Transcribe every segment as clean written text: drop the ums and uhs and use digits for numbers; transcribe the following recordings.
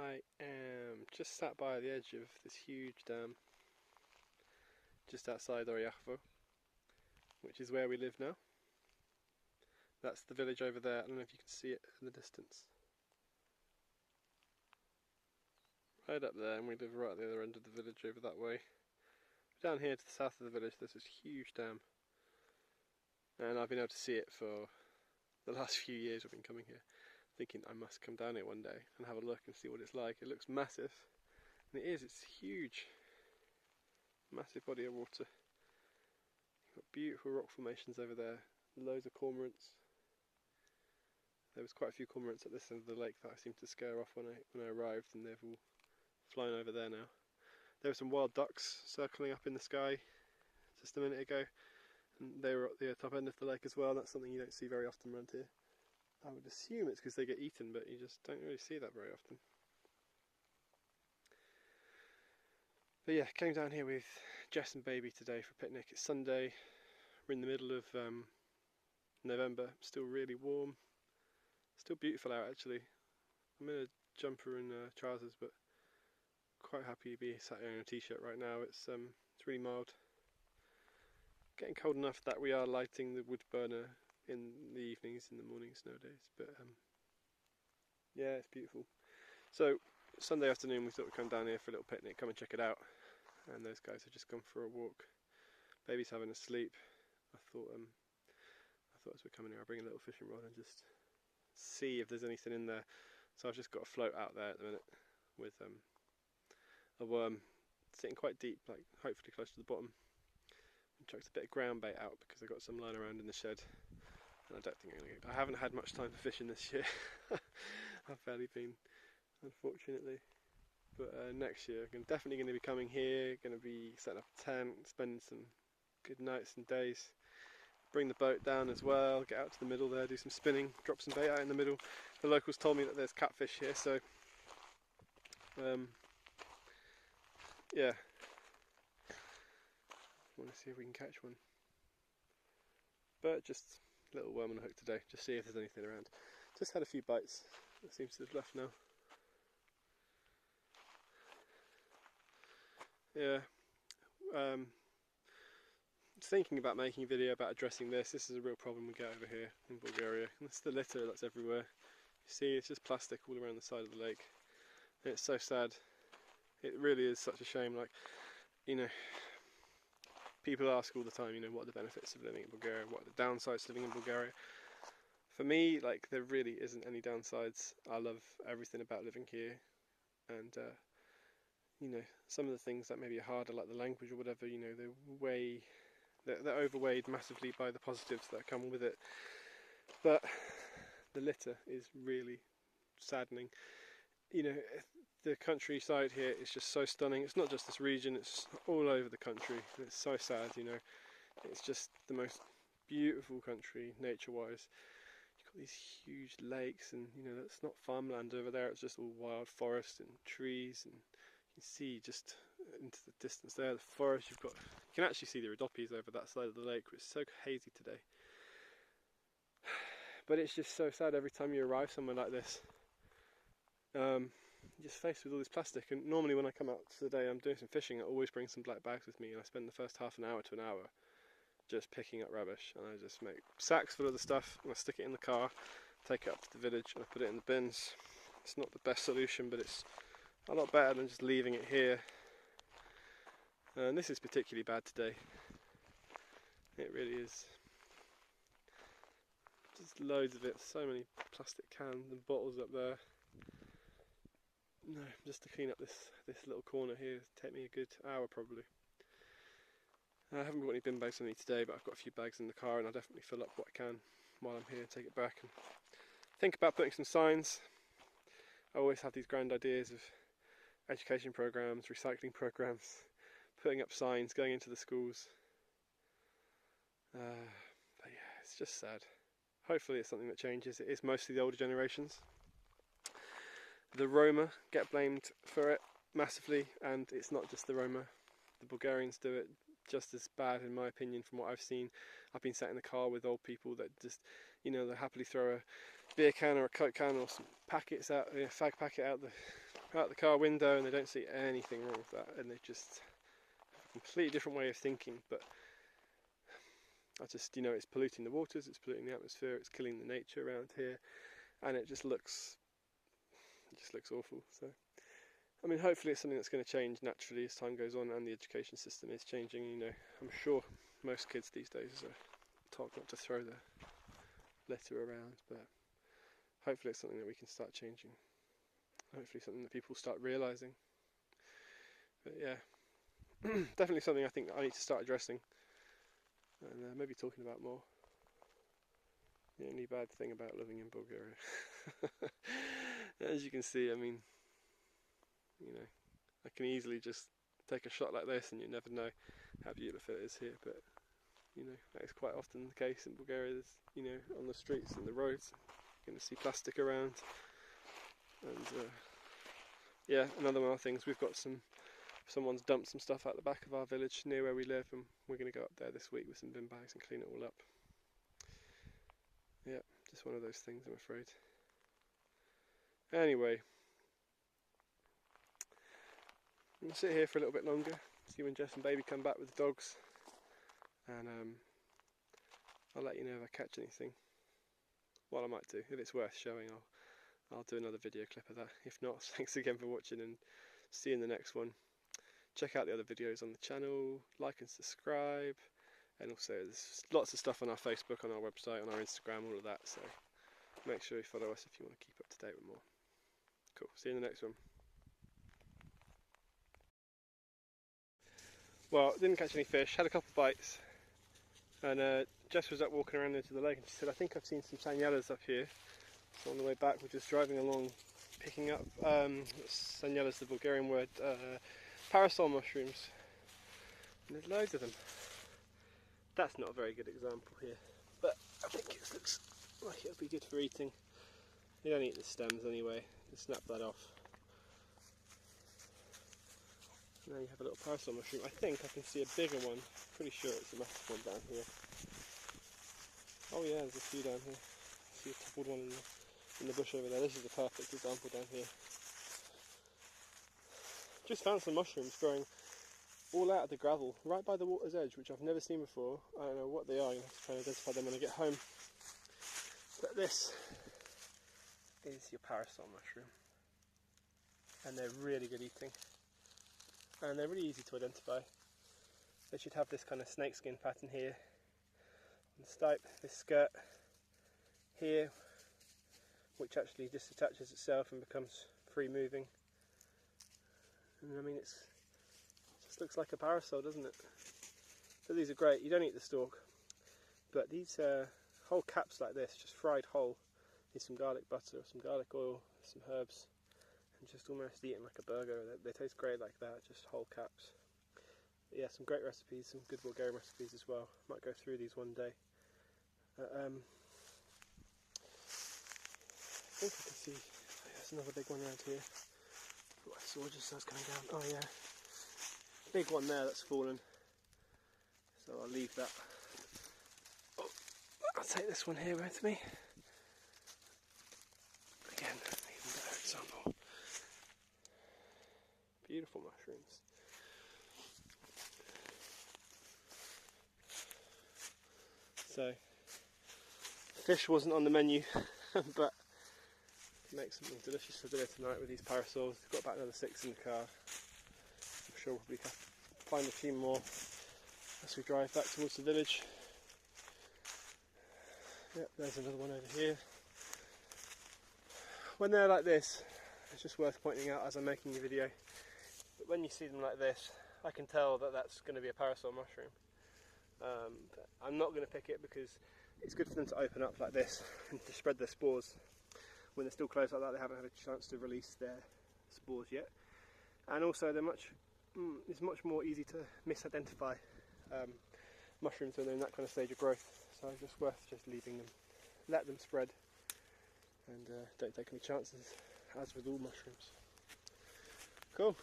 I am just sat by the edge of this huge dam just outside Oryakhvo, which is where we live now. That's the village over there. I don't know if you can see it in the distance. Right up there, and we live right at the other end of the village over that way. Down here to the south of the village there's this huge dam, and I've been able to see it for the last few years I've been coming here, thinking I must come down here one day and have a look and see what it's like. It looks massive, and it is, it's huge. Massive body of water. You've got beautiful rock formations over there, loads of cormorants. There was quite a few cormorants at this end of the lake that I seemed to scare off when I arrived, and they've all flown over there now. There were some wild ducks circling up in the sky just a minute ago, and they were at the top end of the lake as well. That's something you don't see very often around here. I would assume it's because they get eaten, but you just don't really see that very often. But yeah, came down here with Jess and baby today for a picnic. It's Sunday, we're in the middle of November, still really warm, still beautiful out actually. I'm in a jumper and trousers, but quite happy to be sat here in a t-shirt right now. It's really mild. Getting cold enough that we are lighting the wood burner in the evenings, in the mornings nowadays, but yeah, it's beautiful. So Sunday afternoon we thought we'd come down here for a little picnic, come and check it out, and those guys have just gone for a walk. Baby's having a sleep. I thought as we're coming here I'll bring a little fishing rod and just see if there's anything in there. So I've just got a float out there at the minute with a worm sitting quite deep, like hopefully close to the bottom. I chucked a bit of ground bait out because I got some lying around in the shed, and I don't think I haven't had much time for fishing this year. I've barely been, unfortunately. But next year I'm definitely going to be coming here, going to be setting up a tent, spending some good nights and days. Bring the boat down as well, get out to the middle there, do some spinning, drop some bait out in the middle. The locals told me that there's catfish here, so yeah, I want to see if we can catch one. But just a little worm on a hook today, just see if there's anything around. Just had a few bites, that seems to have left now. Yeah, thinking about making a video about addressing this. This is a real problem we get over here in Bulgaria, and it's the litter that's everywhere. You see, it's just plastic all around the side of the lake, and it's so sad. It really is such a shame. Like, you know, people ask all the time, you know, what are the benefits of living in Bulgaria, what are the downsides of living in Bulgaria. For me, like, there really isn't any downsides. I love everything about living here, and you know, some of the things that maybe are harder, like the language or whatever, you know, they're overweighed massively by the positives that come with it. But the litter is really saddening. You know, the countryside here is just so stunning. It's not just this region, it's all over the country. It's so sad, you know. It's just the most beautiful country, nature-wise. You've got these huge lakes, and you know, that's not farmland over there. It's just all wild forest and trees, and you can see just into the distance there, the forest. You can actually see the Rhodopes over that side of the lake, which is so hazy today. But it's just so sad every time you arrive somewhere like this. You're just faced with all this plastic, and normally when I come out today I'm doing some fishing, I always bring some black bags with me, and I spend the first half an hour to an hour just picking up rubbish, and I just make sacks full of the stuff, and I stick it in the car, take it up to the village, and I put it in the bins. It's not the best solution, but it's a lot better than just leaving it here. And this is particularly bad today. It really is. Just loads of it, so many plastic cans and bottles up there. No, just to clean up this little corner here it'll take me a good hour probably. I haven't got any bin bags with me today, but I've got a few bags in the car, and I'll definitely fill up what I can while I'm here, take it back, and think about putting some signs. I always have these grand ideas of education programs, recycling programs, putting up signs, going into the schools. But yeah, it's just sad. Hopefully it's something that changes. It is mostly the older generations. The Roma get blamed for it massively, and it's not just the Roma. The Bulgarians do it just as bad, in my opinion, from what I've seen. I've been sat in the car with old people that just, you know, they happily throw a beer can or a Coke can or some packets out, a fag packet out out the car window and they don't see anything wrong with that, and they just have a completely different way of thinking. But I just, you know, it's polluting the waters, it's polluting the atmosphere, it's killing the nature around here, and it just looks awful. So I mean, hopefully it's something that's going to change naturally as time goes on, and the education system is changing. You know, I'm sure most kids these days are told not to throw their litter around, but hopefully it's something that we can start changing. Hopefully something that people start realising. But yeah, definitely something I think that I need to start addressing and maybe talking about more. The only bad thing about living in Bulgaria, as you can see, I mean, you know, I can easily just take a shot like this and you never know how beautiful it is here, but you know, that is quite often the case in Bulgaria. There's, you know, on the streets and the roads, you're going to see plastic around. And yeah, another one of the things, we've got someone's dumped some stuff out the back of our village near where we live, and we're going to go up there this week with some bin bags and clean it all up. Yeah, just one of those things, I'm afraid. Anyway, I'm going to sit here for a little bit longer, see when Jess and Baby come back with the dogs, and I'll let you know if I catch anything. Well, I might do. If it's worth showing, I'll do another video clip of that. If not, thanks again for watching, and see you in the next one. Check out the other videos on the channel, like and subscribe, and also there's lots of stuff on our Facebook, on our website, on our Instagram, all of that, so make sure you follow us if you want to keep up to date with more. Cool, see you in the next one. Well, didn't catch any fish, had a couple of bites, and Jess was up walking around into the lake and she said, I think I've seen some sanyalas up here. So on the way back we're just driving along, picking up sanyalas, the Bulgarian word, parasol mushrooms, and there's loads of them. That's not a very good example here, but I think it looks like it'll be good for eating. You don't eat the stems anyway, just snap that off. Now you have a little parasol mushroom. I think I can see a bigger one, pretty sure it's a massive one down here. Oh yeah, there's a few down here. I see a toppled one in the bush over there. This is a perfect example down here. Just found some mushrooms growing all out of the gravel, right by the water's edge, which I've never seen before. I don't know what they are, I'm going to have to try and identify them when I get home. But this is your parasol mushroom. And they're really good eating. And they're really easy to identify. They should have this kind of snakeskin pattern here on the stipe, this skirt here, which actually just attaches itself and becomes free moving. And I mean, it just looks like a parasol, doesn't it? So these are great. You don't eat the stalk, but these whole caps like this, just fried whole, with some garlic butter, some garlic oil, some herbs, and just almost eating like a burger. They taste great like that, just whole caps. But yeah, some great recipes, some good Bulgarian recipes as well. Might go through these one day. I think I can see, there's another big one around here. What I saw just as I was coming down. Oh yeah, big one there that's fallen. So I'll leave that. Oh, I'll take this one here with me. Again, even better example. Beautiful mushrooms. So, fish wasn't on the menu, but make something delicious for dinner tonight with these parasols. We've got about another 6 in the car. I'm sure we'll probably find a few more as we drive back towards the village. Yep, there's another one over here. When they're like this, it's just worth pointing out as I'm making the video, but when you see them like this, I can tell that that's going to be a parasol mushroom. I'm not going to pick it because it's good for them to open up like this and to spread their spores. When they're still closed like that, they haven't had a chance to release their spores yet. And also it's much more easy to misidentify mushrooms when they're in that kind of stage of growth. So it's just worth just leaving them, let them spread, and don't take any chances, as with all mushrooms. Cool.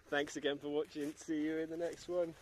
Thanks again for watching. See you in the next one.